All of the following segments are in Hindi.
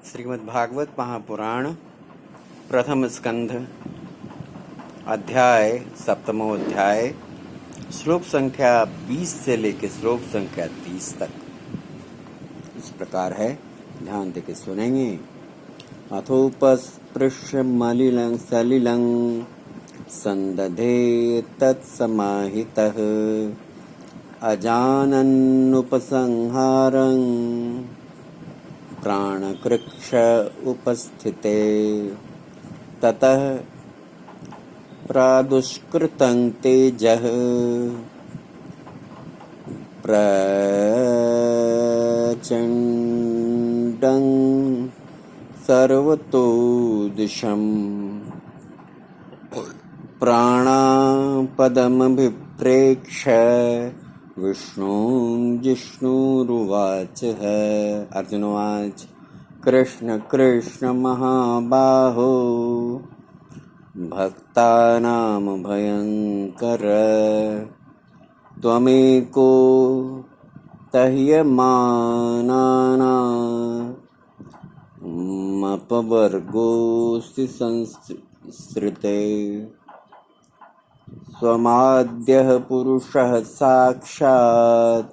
श्रीमद्भागवत महापुराण प्रथम स्कंध अध्याय सप्तमो अध्याय श्लोक संख्या 20 से लेकर श्लोक संख्या 30 तक इस प्रकार है। ध्यान देके सुनेंगे। अथोपस्पृश्य मलिलं सलिलं संदधे तत्समाहितः अजानन्नुपसंहारं प्राणकृक्ष उपस्थिते ततः प्रादुष्कृतं तेजः प्रचण्डं सर्वतो दिशम् प्राणापदमभिप्रेक्ष्य विष्णुं जिष्णुरुवाच। अर्जुनोवाच कृष्ण कृष्ण महाबाहो भक्तानां भयङ्कर त्वमेको तह्यमानानामपवर्गोऽसि संसृते स्वमाद्यः पुरुषः साक्षात्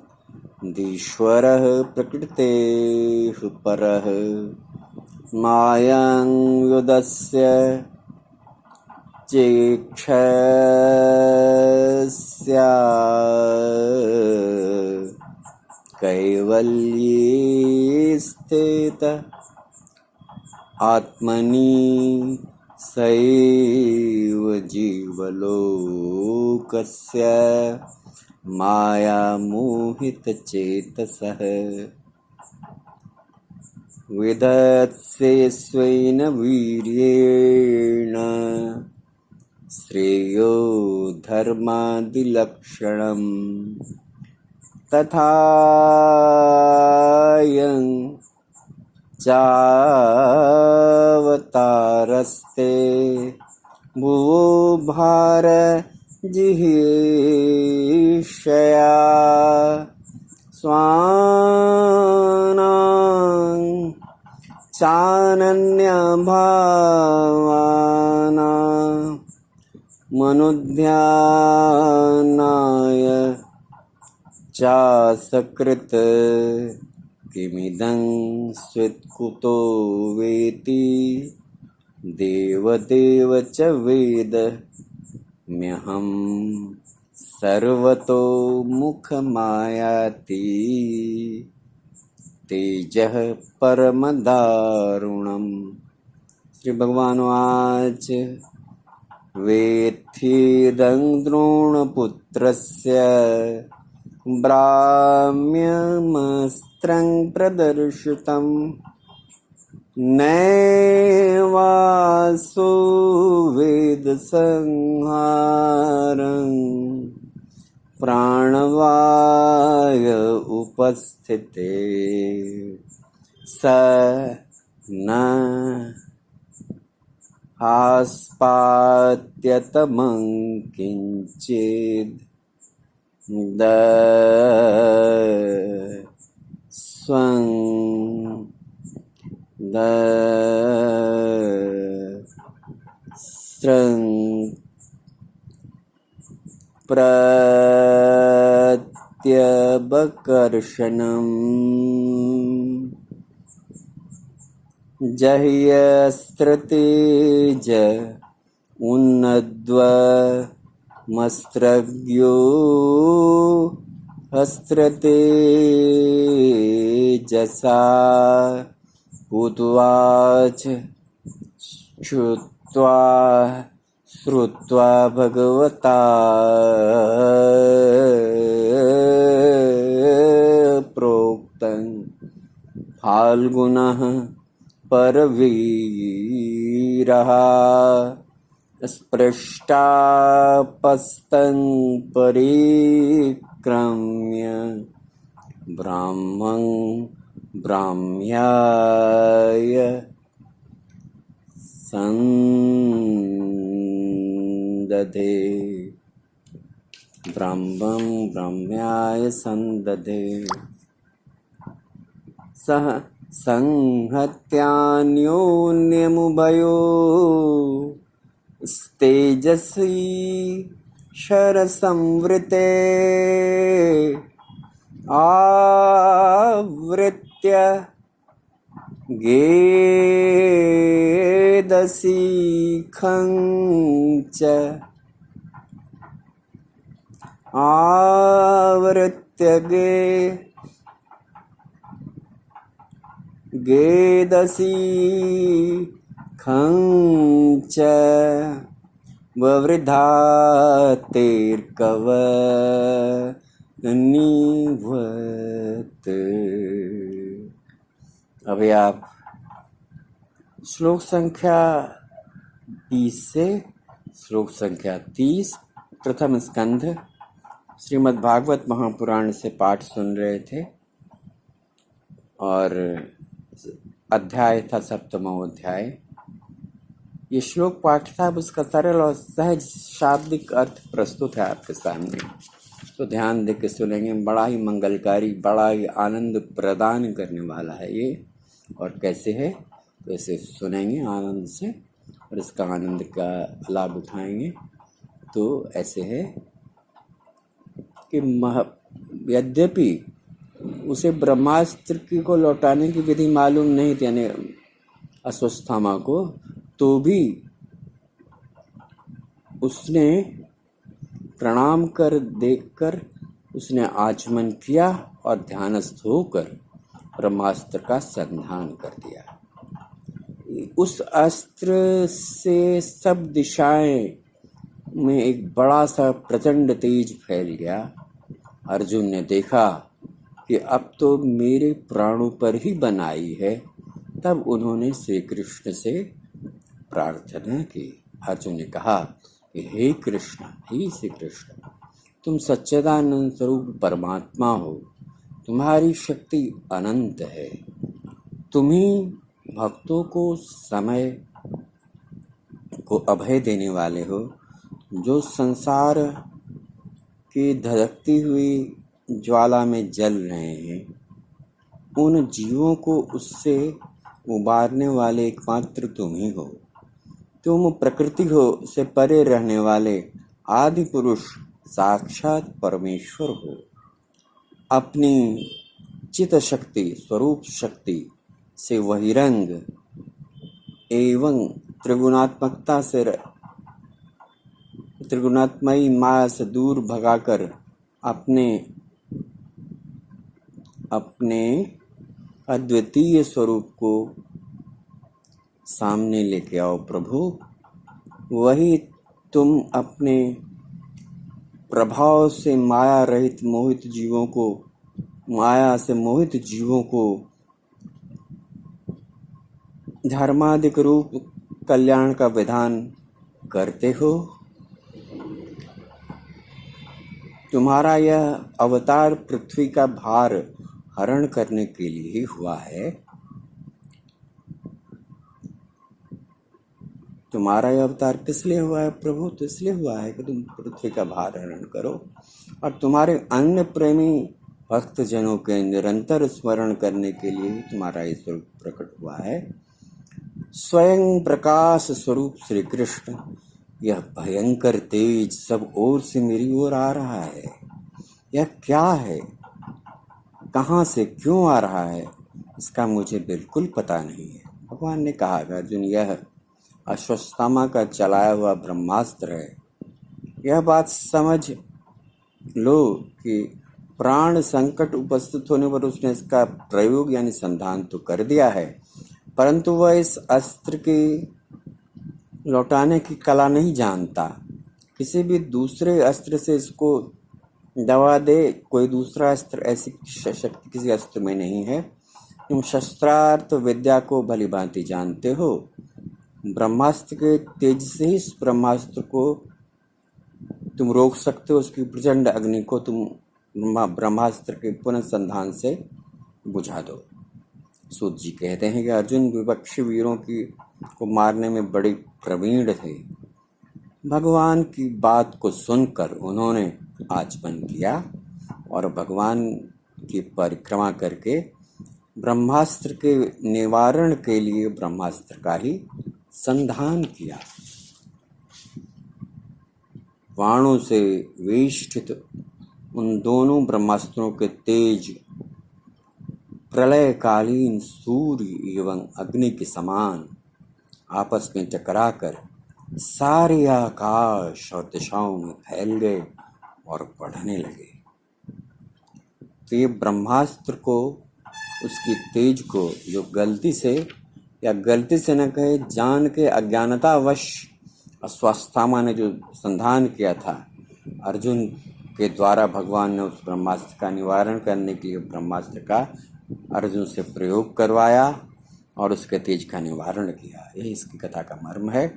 ईश्वरः प्रकृतेः परः मायां युदस्य चेक्षस्या कैवल्ये स्थित आत्मनि सैव जीवलोकस्य मायामोहितचेतसः विदत्से स्वेन वीर्येण श्रेयो धर्मादिलक्षणम् तथायं चावतारस्ते भुवो भारजिहीर्षया स्वानां चानन्यभावानां मनुध्यानाय चासकृत किमिदं स्वित्कुतो वेति देवदेव च वेद म्यहं सर्वतो मुखमायाति तेजः परमदारुणम्। श्री भगवानुवाच वेत्थीदं द्रोणपुत्रस्य ब्राह्म्यमस्त्रं प्रदर्शितं नैवासो वेदसंहारं प्राणवाय उपस्थिते स न आस्पाद्यतमं किञ्चित् स्वं स्रं प्रत्यबकर्षणम् जह्यस्त्रतेज उन्नद्व मस्त्रज्ञो हस्त्रतेजसा उद्वाच श्रुत्वा भगवता प्रोक्तं फाल्गुनः परवीरः स्पृष्टापस्तं परिक्रम्य ब्राह्मं ब्राह्म्याय संदधे ब्राह्मं ब्राह्म्याय संदधे। सह संहत्यान्योन्यमुभयो तेजस्वी शरसंवृते आवृत्य गेदसीखं च आवृत्य गेदसीखं च ववृधातेर्कवनीवत्। अभी आप श्लोक संख्या 20 से श्लोक संख्या 30 प्रथम स्कंध श्रीमद् भागवत महापुराण से पाठ सुन रहे थे और अध्याय था सप्तमो अध्याय। ये श्लोक पाठ था, अब उसका सरल और सहज शाब्दिक अर्थ प्रस्तुत है आपके सामने, तो ध्यान दे के सुनेंगे। बड़ा ही मंगलकारी, बड़ा ही आनंद प्रदान करने वाला है ये। और कैसे है, तो इसे सुनेंगे आनंद से और इसका आनंद का लाभ उठाएंगे। तो ऐसे है कि यद्यपि उसे ब्रह्मास्त्र को लौटाने की विधि मालूम नहीं थी, यानी अश्वत्थामा को, तो भी उसने प्रणाम कर देखकर उसने आचमन किया और ध्यानस्थ होकर ब्रह्मास्त्र का संधान कर दिया। उस अस्त्र से सब दिशाएं में एक बड़ा सा प्रचंड तेज फैल गया। अर्जुन ने देखा कि अब तो मेरे प्राणों पर ही बनाई है। तब उन्होंने श्री कृष्ण से प्रार्थना की। अर्जुन ने कहा कि हे कृष्ण, हे श्री कृष्ण, तुम सच्चिदानंद स्वरूप परमात्मा हो, तुम्हारी शक्ति अनंत है। तुम ही भक्तों को समय को अभय देने वाले हो। जो संसार की धधकती हुई ज्वाला में जल रहे हैं, उन जीवों को उससे उबारने वाले एकमात्र तुम ही हो। तुम प्रकृति हो से परे रहने वाले आदि पुरुष साक्षात परमेश्वर हो। अपनी चित शक्ति, स्वरूप शक्ति से वही रंग एवं त्रिगुणात्मकता से, त्रिगुणात्मयी माया से दूर भगाकर अपने अद्वितीय स्वरूप को सामने लेके आओ प्रभु। वही तुम अपने प्रभाव से माया रहित मोहित जीवों को, माया से मोहित जीवों को धर्मादिक रूप कल्याण का विधान करते हो। तुम्हारा यह अवतार पृथ्वी का भार हरण करने के लिए ही हुआ है। तुम्हारा यह अवतार किस लिए हुआ है प्रभु? तो इसलिए हुआ है कि तुम पृथ्वी का भार हरण करो और तुम्हारे अन्य प्रेमी भक्त जनों के निरंतर स्मरण करने के लिए ही तुम्हारा ये स्वरूप प्रकट हुआ है। स्वयं प्रकाश स्वरूप श्री कृष्ण, यह भयंकर तेज सब ओर से मेरी ओर आ रहा है। यह क्या है, कहाँ से क्यों आ रहा है, इसका मुझे बिल्कुल पता नहीं है। भगवान ने कहा अर्जुन, यह अश्वत्थामा का चलाया हुआ ब्रह्मास्त्र है। यह बात समझ लो कि प्राण संकट उपस्थित होने पर उसने इसका प्रयोग यानी संधान तो कर दिया है, परंतु वह इस अस्त्र के लौटाने की कला नहीं जानता। किसी भी दूसरे अस्त्र से इसको दबा दे, कोई दूसरा अस्त्र ऐसी शक्ति किसी अस्त्र में नहीं है। तुम शस्त्रार्थ विद्या को भली भांति जानते हो। ब्रह्मास्त्र के तेज से ही इस ब्रह्मास्त्र को तुम रोक सकते हो। उसकी प्रचंड अग्नि को तुम ब्रह्मास्त्र के पुनर्संधान से बुझा दो। सूत जी कहते हैं कि अर्जुन विपक्षी वीरों को मारने में बड़े प्रवीण थे। भगवान की बात को सुनकर उन्होंने आचमन किया और भगवान की परिक्रमा करके ब्रह्मास्त्र के निवारण के लिए ब्रह्मास्त्र का ही संधान किया। बाणों से वेष्टित उन दोनों ब्रह्मास्त्रों के तेज प्रलयकालीन सूर्य एवं अग्नि के समान आपस में टकराकर सारे आकाश और दिशाओं में फैल गए और बढ़ने लगे। तो ये ब्रह्मास्त्र को, उसकी तेज को, जो गलती से या गलती से न कहे जान के अज्ञानतावश अस्वस्थामा ने जो संधान किया था, अर्जुन के द्वारा भगवान ने उस ब्रह्मास्त्र का निवारण करने के लिए ब्रह्मास्त्र का अर्जुन से प्रयोग करवाया और उसके तेज का निवारण किया। यही इसकी कथा का मर्म है।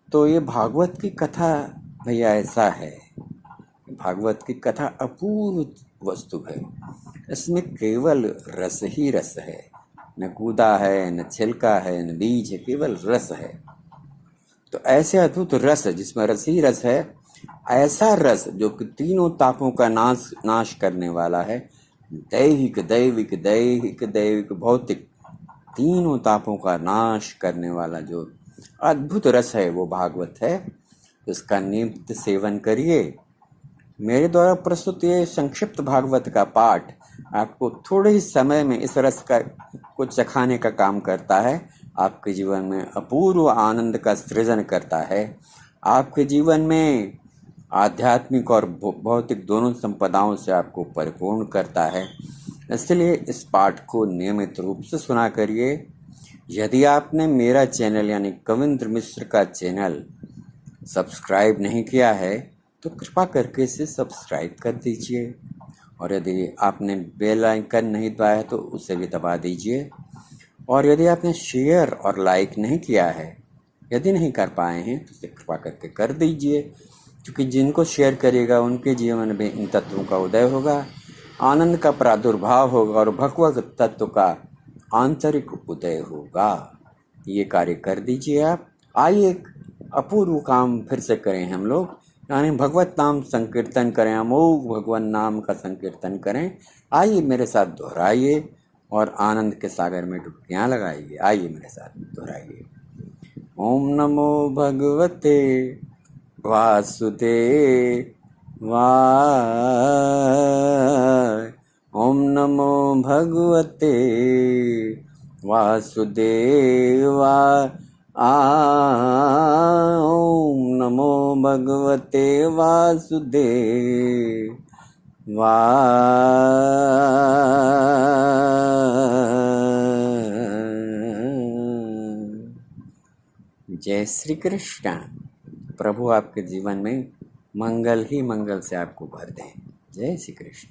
तो ये भागवत की कथा भैया ऐसा है, भागवत की कथा अपूर्व वस्तु है। इसमें केवल रस ही रस है, न कूदा है, न छिलका है, न बीज है, केवल रस है। तो ऐसे अद्भुत रस जिसमें रस ही रस है, ऐसा रस जो कि तीनों तापों का नाश करने वाला है, दैहिक दैविक दैहिक दैविक भौतिक, तीनों तापों का नाश करने वाला जो अद्भुत रस है वो भागवत है। इसका नित्य सेवन करिए। मेरे द्वारा प्रस्तुत ये संक्षिप्त भागवत का पाठ आपको थोड़े ही समय में इस रस का को चखाने का काम करता है। आपके जीवन में अपूर्व आनंद का सृजन करता है। आपके जीवन में आध्यात्मिक और भौतिक दोनों संपदाओं से आपको परिपूर्ण करता है। इसलिए इस पाठ को नियमित रूप से सुना करिए। यदि आपने मेरा चैनल यानी कविंद्र मिश्र का चैनल सब्सक्राइब नहीं किया है तो कृपा करके इसे सब्सक्राइब कर दीजिए, और यदि आपने बेल आइकन नहीं दबाया तो उसे भी दबा दीजिए। और यदि आपने शेयर और लाइक नहीं किया है, यदि नहीं कर पाए हैं तो इसे कृपा करके कर दीजिए, क्योंकि जिनको शेयर करेगा उनके जीवन में इन तत्वों का उदय होगा, आनंद का प्रादुर्भाव होगा और भगवत तत्व का आंतरिक उदय होगा। ये कार्य कर दीजिए आप। आइए एक अपूर्व काम फिर से करें हम लोग, यानी भगवत नाम संकीर्तन करें, अमोघ भगवान नाम का संकीर्तन करें। आइए मेरे साथ दोहराइए और आनंद के सागर में डुबकियां लगाइए। आइए मेरे साथ दोहराइए। ओम नमो भगवते वासुदेवाय। ओम नमो भगवते वासुदेवाय। ओम नमो भगवते वासुदेवाय। जय श्री कृष्ण। प्रभु आपके जीवन में मंगल ही मंगल से आपको भर दें। जय श्री कृष्ण।